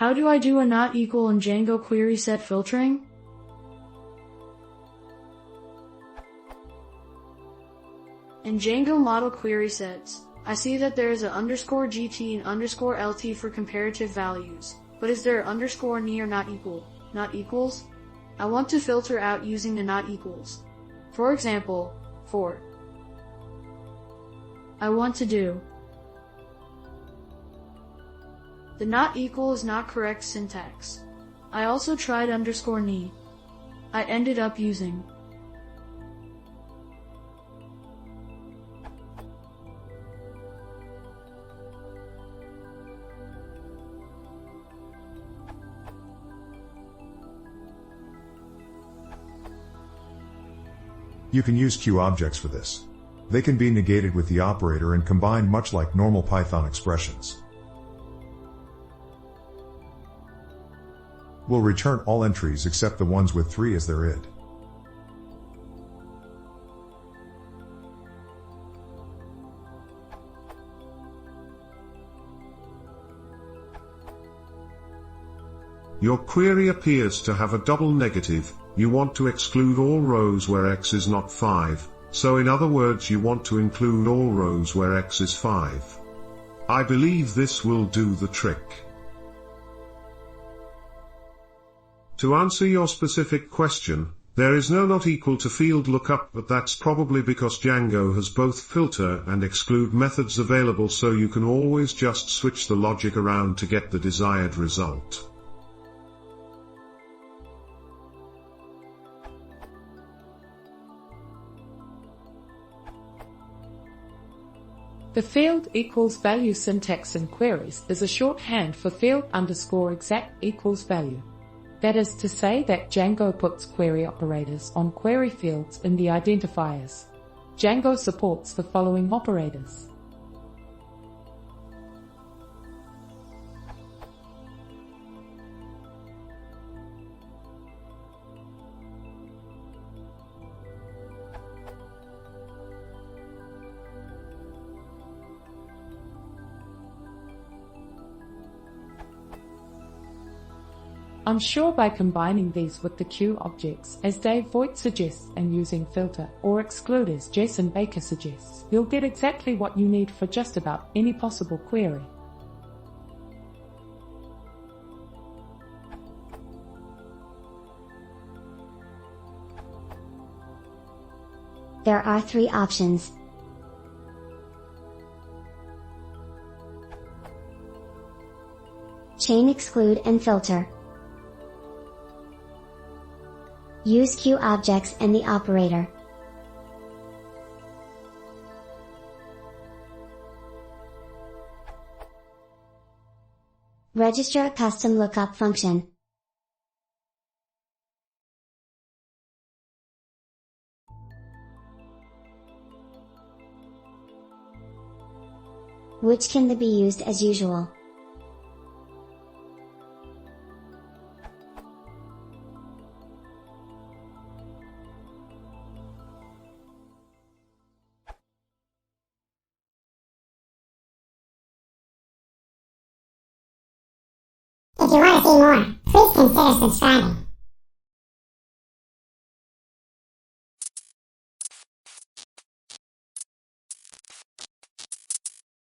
How do I do a not equal in Django queryset filtering? In Django model querysets, I see that there is a _GT and _LT for comparative values, but is there _NE or not equal? Not equals? I want to filter out using the not equals. For example, I want to do. The not equal is not correct syntax. I also tried _NE. I ended up using. You can use queryobjects for this. They can be negated with the operator and combined much like normal Python expressions. Will return all entries except the ones with 3 as their id. Your query appears to have a double negative. You want to exclude all rows where x is not 5, so in other words you want to include all rows where x is 5. I believe this will do the trick. To answer your specific question, there is no not equal to field lookup, but that's probably because Django has both filter and exclude methods available, so you can always just switch the logic around to get the desired result. The field equals value syntax in queries is a shorthand for field _exact equals value. That is to say that Django puts query operators on query fields in the identifiers. Django supports the following operators. I'm sure by combining these with the queryobjects, as Dave Voigt suggests, and using filter or exclude as Jason Baker suggests, you'll get exactly what you need for just about any possible query. There are 3 options. Chain exclude and filter. Use queryobjects and the operator. Register a custom lookup function. Which can be used as usual. If you want to see more, please consider subscribing.